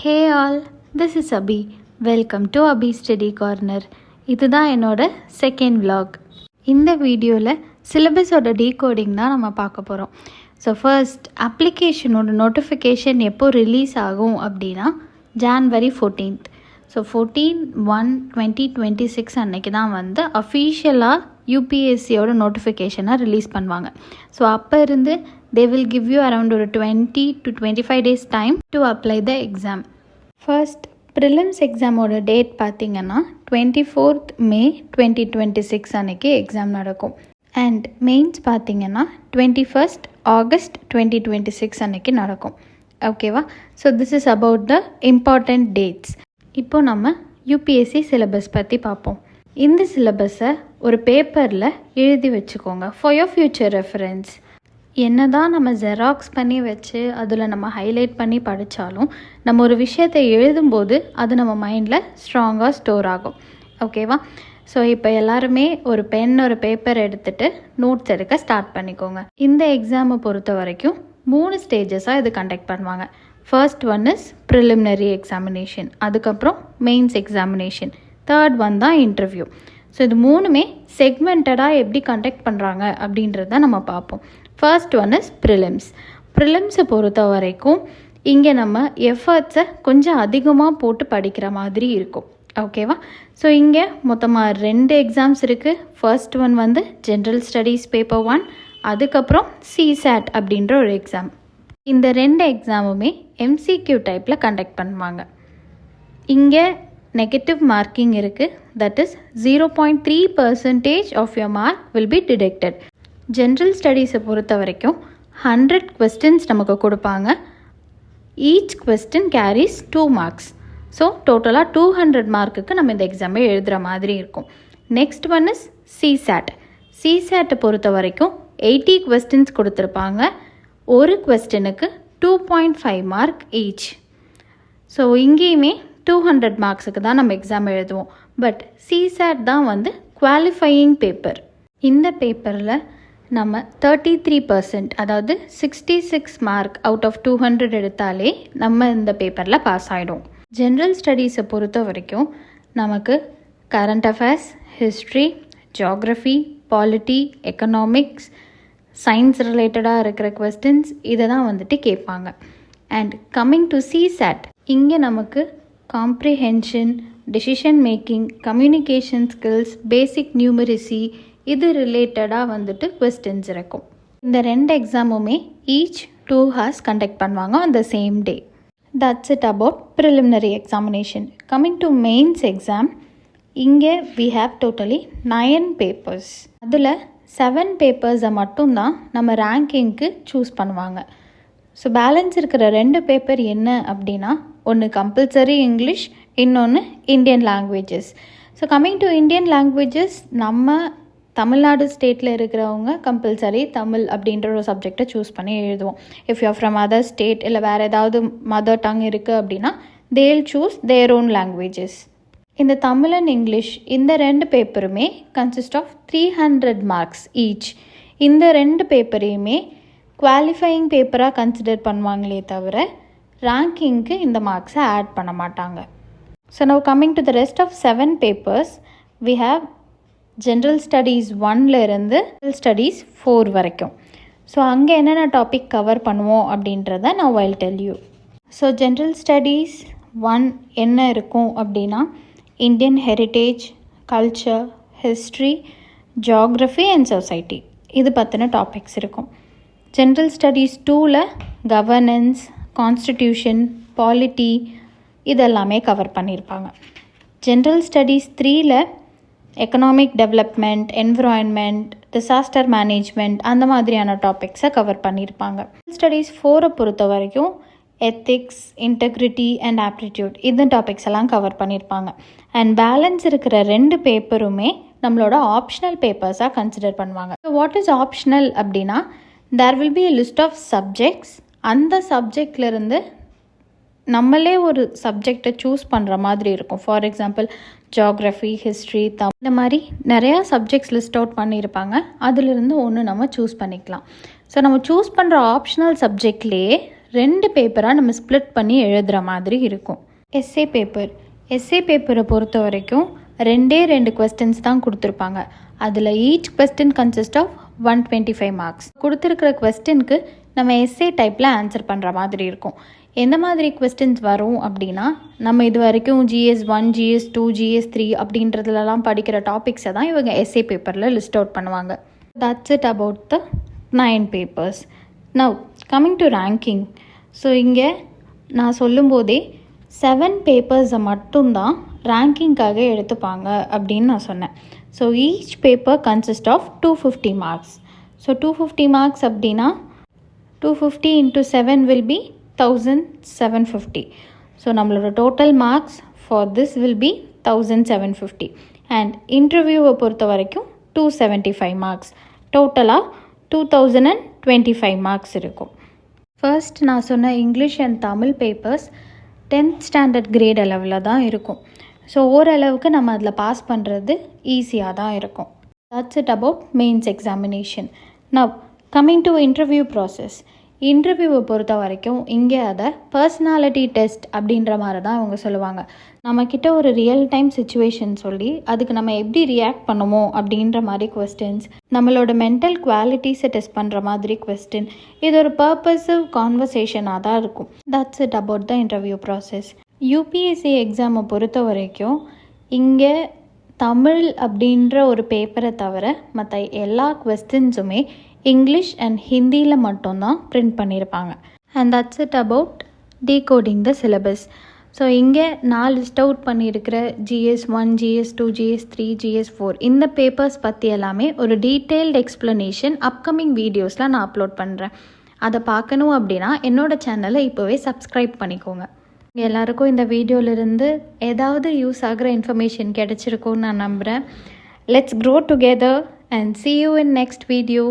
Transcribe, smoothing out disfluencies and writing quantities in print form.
Hey all, this is Abhi. Welcome to Abhi study corner. இதுதான் என்னோட second vlog. இந்த வீடியோவில் சிலபஸோட டீகோடிங் தான் நம்ம பார்க்க போகிறோம். ஸோ ஃபர்ஸ்ட், அப்ளிகேஷனோட நோட்டிஃபிகேஷன் எப்போ ரிலீஸ் ஆகும் அப்படின்னா January 14th. ஸோ 14/1/2026 அன்னைக்கு தான் வந்து அஃபீஷியலாக யூபிஎஸ்சியோட நோட்டிஃபிகேஷனை ரிலீஸ் பண்ணுவாங்க. ஸோ அப்போ இருந்து they will give you around ஒரு 20 to 25 days time to apply the exam. First, prelims எக்ஸாமோட டேட் பார்த்திங்கன்னா 24th May 2026 அன்னைக்கு எக்ஸாம் நடக்கும். அண்ட் மெயின்ஸ் பார்த்திங்கன்னா 21st August 2026 அன்னைக்கு நடக்கும். ஓகேவா? So this is about the important dates. இப்போ நம்ம யூபிஎஸ்சி சிலபஸ் பற்றி பார்ப்போம். இந்த சிலபஸை ஒரு பேப்பரில் எழுதி வச்சுக்கோங்க ஃபார் யோர் ஃப்யூச்சர் ரெஃபரன்ஸ். என்ன தான் நம்ம ஜெராக்ஸ் பண்ணி வச்சு அதில் நம்ம ஹைலைட் பண்ணி படித்தாலும் நம்ம ஒரு விஷயத்தை எழுதும்போது அது நம்ம மைண்டில் ஸ்ட்ராங்காக ஸ்டோர் ஆகும். ஓகேவா? ஸோ இப்போ எல்லாருமே ஒரு பென் ஒரு பேப்பர் எடுத்துகிட்டு நோட்ஸ் எடுக்க ஸ்டார்ட் பண்ணிக்கோங்க. இந்த எக்ஸாமை பொறுத்த வரைக்கும் 3 ஸ்டேஜஸாக இது கண்டக்ட் பண்ணுவாங்க. First one is preliminary examination, அதுக்கப்புறம் மெயின்ஸ் எக்ஸாமினேஷன், தேர்ட் ஒன் தான் இன்டர்வியூ. ஸோ இது 3மே செக்மெண்டடாக எப்படி கண்டக்ட் பண்ணுறாங்க அப்படின்றத நம்ம பார்ப்போம். First one is prelims. ப்ரிலிம்ஸை பொறுத்த வரைக்கும் இங்கே நம்ம எஃபர்ட்ஸை கொஞ்சம் அதிகமாக போட்டு படிக்கிற மாதிரி இருக்கும். ஓகேவா? ஸோ இங்கே மொத்தமாக 2 எக்ஸாம்ஸ் இருக்குது. ஃபர்ஸ்ட் ஒன் வந்து ஜென்ரல் ஸ்டடீஸ் பேப்பர் 1, அதுக்கப்புறம் சிசாட் அப்படின்ற ஒரு எக்ஸாம். இந்த 2 எக்ஸாமுமே எம்சிக்யூ டைப்பில் கண்டக்ட் பண்ணுவாங்க. இங்கே நெகட்டிவ் மார்க்கிங் இருக்குது. That is 0.3% of your mark will be deducted. General studies பொறுத்த வரைக்கும் 100 கொஸ்டின்ஸ் நமக்கு கொடுப்பாங்க. Each question carries 2 marks. So டோட்டலாக 200 மார்க்குக்கு நம்ம இந்த எக்ஸாமை எழுதுகிற மாதிரி இருக்கும். Next one is CSAT. சிசாட்டை பொறுத்த வரைக்கும் 80 கொஸ்டின்ஸ் கொடுத்துருப்பாங்க. ஒரு கொஸ்டினுக்கு 2.5 மார்க் ஈச். ஸோ இங்கேயுமே 200 மார்க்ஸுக்கு தான் நம்ம எக்ஸாம் எழுதுவோம். பட் சிசாட் தான் வந்து குவாலிஃபையிங் பேப்பர். இந்த பேப்பரில் நம்ம 33%, அதாவது 66 மார்க் அவுட் ஆஃப் 200 எடுத்தாலே நம்ம இந்த பேப்பரில் பாஸ் ஆகிடும். ஜென்ரல் ஸ்டடீஸை பொறுத்த வரைக்கும் நமக்கு current affairs, history, geography, polity, economics, science ரிலேட்டடாக இருக்கிற கொஸ்டின்ஸ் இதை தான் வந்துட்டு கேட்பாங்க. அண்ட் கம்மிங் டு சிசாட், இங்கே நமக்கு comprehension, decision making, communication skills, basic numeracy இது ரிலேட்டடாக வந்துட்டு கொஸ்டின்ஸ் இருக்கும். இந்த 2 எக்ஸாமுமே ஈச் 2 hours கண்டக்ட் பண்ணுவாங்க on the same day. That's it about preliminary examination. Coming to mains exam, இங்கே வி ஹேவ் டோட்டலி 9 பேப்பர்ஸ். அதில் 7 பேப்பர்ஸை மட்டும்தான் நம்ம ரேங்கிங்க்கு சூஸ் பண்ணுவாங்க. ஸோ பேலன்ஸ் இருக்கிற 2 பேப்பர் என்ன அப்படின்னா, ஒன்று கம்பல்சரி இங்கிலீஷ், இன்னொன்று Indian languages. So coming to Indian languages, நம்ம தமிழ்நாடு ஸ்டேட்டில் இருக்கிறவங்க கம்பல்சரி தமிழ் அப்படின்ற ஒரு சப்ஜெக்டை சூஸ் பண்ணி எழுதுவோம். If you from other state இல்லை வேறு ஏதாவது மதர் டங் இருக்குது அப்படின்னா தேல் சூஸ் தேர் ஓன் லாங்குவேஜஸ். இந்த தமிழ் அண்ட் இங்கிலீஷ் இந்த 2 பேப்பருமே கன்சிஸ்ட் ஆஃப் 300 மார்க்ஸ் ஈச். இந்த 2 பேப்பரையுமே குவாலிஃபையிங் பேப்பராக கன்சிடர் பண்ணுவாங்களே தவிர ரேங்கிங்க்கு இந்த மார்க்ஸை ஆட் பண்ண மாட்டாங்க. So now coming to the rest of 7 papers, we have general studies 1லேருந்து ஸ்டடீஸ் 4 வரைக்கும். ஸோ அங்கே என்னென்ன டாபிக் கவர் பண்ணுவோம் அப்படின்றத நான் will tell you. So general studies 1 என்ன இருக்கும் அப்படின்னா, Indian heritage, culture, history, geography and society இது பற்றின டாபிக்ஸ் இருக்கும். ஜென்ரல் ஸ்டடீஸ் 2ல் கவர்னன்ஸ், கான்ஸ்டிடியூஷன், பாலிட்டி இதெல்லாமே கவர் பண்ணியிருப்பாங்க. ஜென்ரல் ஸ்டடீஸ் 3ல் economic development, environment, disaster management அந்த மாதிரியான டாபிக்ஸை கவர் பண்ணியிருப்பாங்க. ஸ்டடீஸ் 4 பொறுத்த வரைக்கும் எத்திக்ஸ், இன்டெகிரிட்டி அண்ட் ஆப்டிடியூட் இந்த டாபிக்ஸ் எல்லாம் கவர் பண்ணியிருப்பாங்க. அண்ட் பேலன்ஸ் இருக்கிற 2 பேப்பருமே நம்மளோட ஆப்ஷனல் பேப்பர்ஸாக கன்சிடர் பண்ணுவாங்க. ஸோ வாட் இஸ் ஆப்ஷனல் அப்படின்னா, there will be a list of subjects. அந்த சப்ஜெக்ட்லேருந்து நம்மளே ஒரு சப்ஜெக்டை சூஸ் பண்ணுற மாதிரி இருக்கும். ஃபார் எக்ஸாம்பிள் ஜியாகிரஃபி, ஹிஸ்ட்ரி, இந்த மாதிரி நிறையா சப்ஜெக்ட்ஸ் லிஸ்ட் அவுட் பண்ணியிருப்பாங்க. அதிலிருந்து ஒன்று நம்ம சூஸ் பண்ணிக்கலாம். ஸோ நம்ம சூஸ் பண்ணுற ஆப்ஷனல் சப்ஜெக்ட்லேயே 2 பேப்பராக நம்ம ஸ்ப்ளிட் பண்ணி எழுதுகிற மாதிரி இருக்கும். எஸ்ஏ பேப்பரை பொறுத்த வரைக்கும் 2 கொஸ்டின்ஸ் தான் கொடுத்துருப்பாங்க. அதில் each question consist of 125 marks. கொடுத்துருக்கிற கொஸ்டினுக்கு நம்ம எஸ்ஏ டைப்பில் ஆன்சர் பண்ணுற மாதிரி இருக்கும். எந்த மாதிரி கொஸ்டின்ஸ் வரும் அப்படின்னா, நம்ம இது வரைக்கும் GS1, GS2, GS3 அப்படின்றதுலலாம் படிக்கிற டாபிக்ஸை தான் இவங்க எஸ்ஏ பேப்பரில் லிஸ்ட் அவுட் பண்ணுவாங்க. That's it about the 9 papers. Now coming to ranking. So இங்கே நான் சொல்லும்போதே 7 பேப்பர்ஸை மட்டும்தான் ரேங்கிங்காக எடுத்துப்பாங்க அப்படின்னு நான் சொன்னேன். So each paper consist of 250 marks. So 250 marks அப்படின்னா 250 into 7 will be 1750. ஸோ நம்மளோட total marks for this will be 1750. And இன்டர்வியூவை பொறுத்த வரைக்கும் 275 மார்க்ஸ். டோட்டலாக 2025 மார்க்ஸ் இருக்கும். ஃபர்ஸ்ட் நான் சொன்ன English and Tamil papers 10th standard grade அளவில் தான் இருக்கும். ஸோ ஓரளவுக்கு நம்ம அதில் பாஸ் பண்ணுறது ஈஸியாக தான் இருக்கும். That's it about mains examination. Now coming to interview process. இன்டர்வியூவை பொறுத்த வரைக்கும் இங்கே அதை பர்சனாலிட்டி டெஸ்ட் அப்படின்ற மாதிரி தான் அவங்க சொல்லுவாங்க. நம்மக்கிட்ட ஒரு ரியல் டைம் சுச்சுவேஷன் சொல்லி அதுக்கு நம்ம எப்படி ரியாக்ட் பண்ணுமோ அப்படின்ற மாதிரி கொஸ்டின்ஸ், நம்மளோட மென்டல் குவாலிட்டிஸை டெஸ்ட் பண்ணுற மாதிரி கொஸ்டின், இது ஒரு பர்பஸிவ் கான்வர்சேஷனாக தான் இருக்கும். That's it about the interview process. UPSC எக்ஸாமை பொறுத்த வரைக்கும் இங்கே தமிழ் அப்படின்ற ஒரு பேப்பரை தவிர மற்ற எல்லா கொஸ்டின்ஸுமே இங்கிலீஷ் அண்ட் ஹிந்தியில் மட்டும்தான் பிரிண்ட் பண்ணியிருப்பாங்க. And that's it about decoding the syllabus. So இங்கே நான் லிஸ்ட் அவுட் பண்ணியிருக்கிற GS1, GS2, GS3, GS4 இந்த பேப்பர்ஸ் பற்றி எல்லாமே ஒரு டீட்டெயில்டு எக்ஸ்ப்ளனேஷன் அப்கமிங் வீடியோஸில் நான் அப்லோட் பண்ணுறேன். அதை பார்க்கணும் அப்படின்னா என்னோடய சேனலை இப்போவே சப்ஸ்கிரைப் பண்ணிக்கோங்க. எல்லாருக்கும் இந்த வீடியோவிலிருந்து ஏதாவது யூஸ் ஆகிற இன்ஃபர்மேஷன் கிடைச்சிருக்கும்னு நான் நம்புகிறேன். Let's grow together and see you in next video.